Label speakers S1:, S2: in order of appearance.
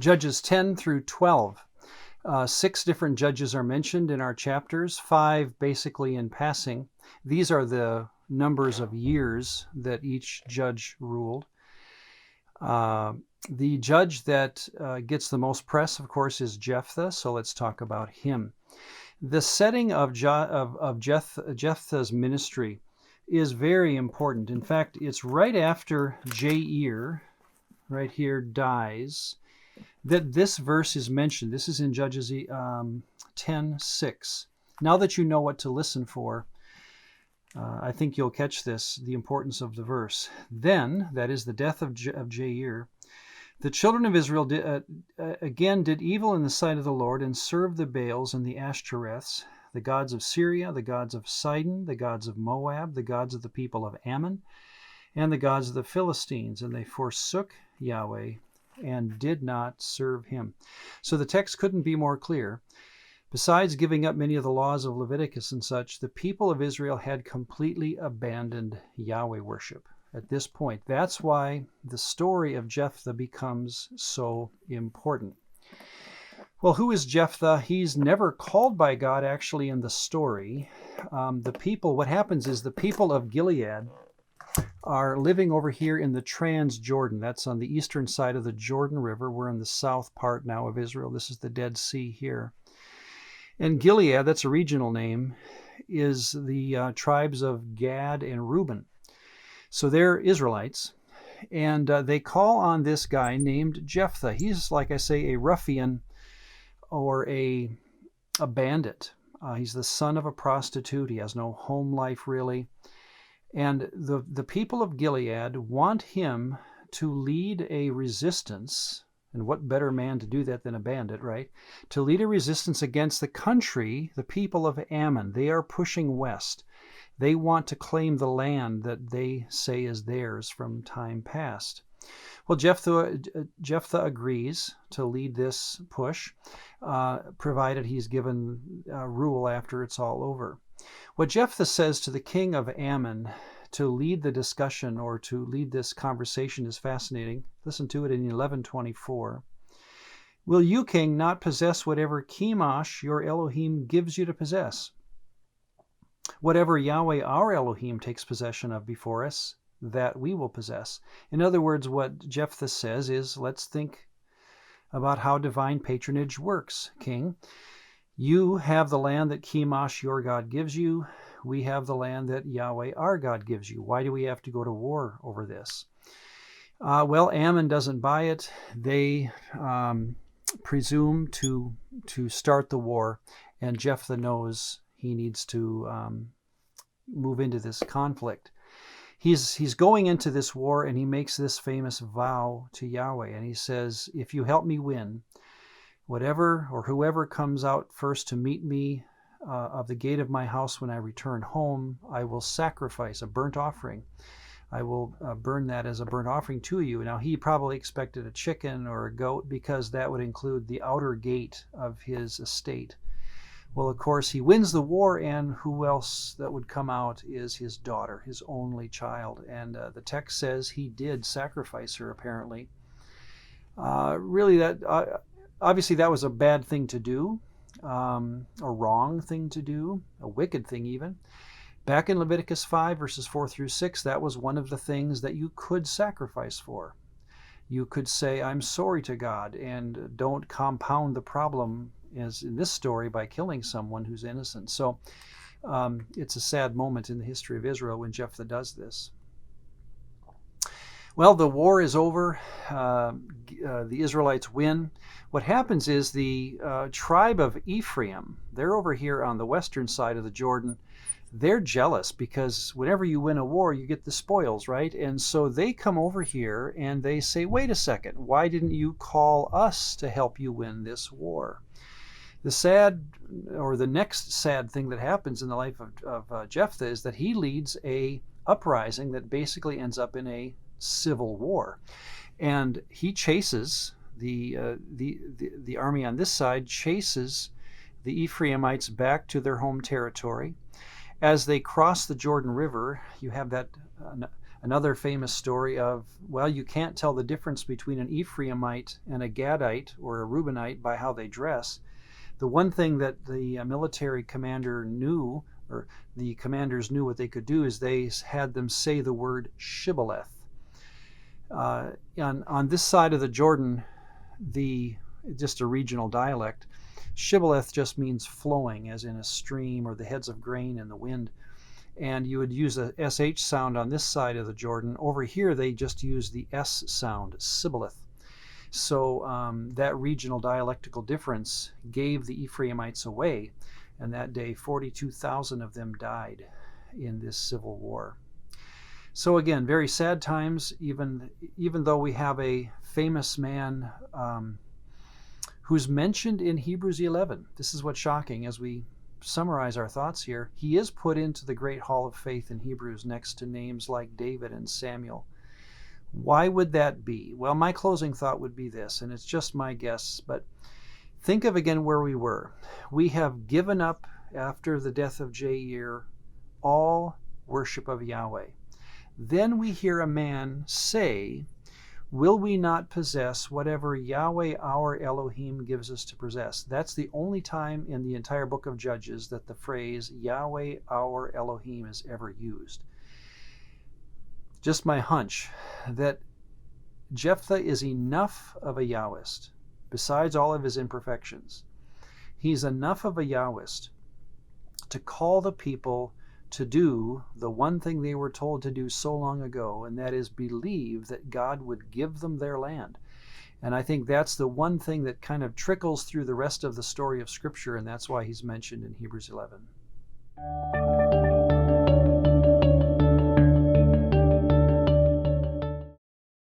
S1: Judges 10 through 12. 6 different judges are mentioned in our chapters, 5 basically in passing. These are the numbers of years that each judge ruled. The judge that gets the most press, of course, is Jephthah, so let's talk about him. The setting of Jephthah's ministry is very important. In fact, it's right after Jair, right here, dies, that this verse is mentioned. This is in Judges 10:6. Now that you know what to listen for, I think you'll catch this, the importance of the verse. Then, that is the death of Jair, the children of Israel again did evil in the sight of the Lord and served the Baals and the Ashtoreths, the gods of Syria, the gods of Sidon, the gods of Moab, the gods of the people of Ammon, and the gods of the Philistines. And they forsook Yahweh and did not serve him. So the text couldn't be more clear. Besides giving up many of the laws of Leviticus and such, the people of Israel had completely abandoned Yahweh worship at this point. That's why the story of Jephthah becomes so important. Well, who is Jephthah? He's never called by God actually in the story. What happens is the people of Gilead are living over here in the Transjordan. That's on the eastern side of the Jordan River. We're in the south part now of Israel. This is the Dead Sea here. And Gilead, that's a regional name, is the tribes of Gad and Reuben. So they're Israelites, and they call on this guy named Jephthah. He's, like I say, a ruffian or a bandit. He's the son of a prostitute. He has no home life, really. And the people of Gilead want him to lead a resistance. And what better man to do that than a bandit, right? To lead a resistance against the country, the people of Ammon. They are pushing west. They want to claim the land that they say is theirs from time past. Well, Jephthah agrees to lead this push, provided he's given rule after it's all over. What Jephthah says to the king of Ammon to lead the discussion or to lead this conversation is fascinating. Listen to it in 11:24. Will you, king, not possess whatever Chemosh, your Elohim, gives you to possess? Whatever Yahweh, our Elohim, takes possession of before us, that we will possess. In other words, what Jephthah says is, let's think about how divine patronage works, king. You have the land that Chemosh, your God, gives you. We have the land that Yahweh, our God, gives you. Why do we have to go to war over this? Well, Ammon doesn't buy it. They presume to start the war, and Jephthah knows he needs to move into this conflict. He's going into this war, and he makes this famous vow to Yahweh, and he says, if you help me win, whatever or whoever comes out first to meet me of the gate of my house when I return home, I will sacrifice a burnt offering. I will burn that as a burnt offering to you. Now, he probably expected a chicken or a goat because that would include the outer gate of his estate. Well, of course, he wins the war, and who else that would come out is his daughter, his only child. And the text says he did sacrifice her, apparently. Really, obviously that was a bad thing to do, a wrong thing to do, a wicked thing even. Back in Leviticus 5, verses 4 through 6, that was one of the things that you could sacrifice for. You could say, I'm sorry to God, and don't compound the problem, as in this story, by killing someone who's innocent. So it's a sad moment in the history of Israel when Jephthah does this. Well, the war is over. The Israelites win. What happens is the tribe of Ephraim, they're over here on the western side of the Jordan. They're jealous because whenever you win a war, you get the spoils, right? And so they come over here and they say, wait a second, why didn't you call us to help you win this war? The next sad thing that happens in the life of Jephthah is that he leads a uprising that basically ends up in a civil war. And he chases, the army on this side chases the Ephraimites back to their home territory. As they cross the Jordan River, you have that Another famous story of, well, you can't tell the difference between an Ephraimite and a Gadite or a Reubenite by how they dress. The one thing that the military commander knew, or the commanders knew what they could do, is they had them say the word shibboleth. On this side of the Jordan, just a regional dialect, shibboleth just means flowing, as in a stream or the heads of grain in the wind. And you would use a SH sound on this side of the Jordan. Over here, they just use the S sound, sibboleth. So that regional dialectical difference gave the Ephraimites away, and that day 42,000 of them died in this civil war. So again, very sad times, even though we have a famous man who's mentioned in Hebrews 11. This is what's shocking as we summarize our thoughts here. He is put into the great hall of faith in Hebrews next to names like David and Samuel. Why would that be? Well, my closing thought would be this, and it's just my guess, but think of again where we were. We have given up, after the death of Jair, all worship of Yahweh. Then we hear a man say, will we not possess whatever Yahweh our Elohim gives us to possess? That's the only time in the entire book of Judges that the phrase Yahweh our Elohim is ever used. Just my hunch that Jephthah is enough of a Yahwist, besides all of his imperfections. He's enough of a Yahwist to call the people to do the one thing they were told to do so long ago, and that is believe that God would give them their land. And I think that's the one thing that kind of trickles through the rest of the story of Scripture, and that's why he's mentioned in Hebrews 11.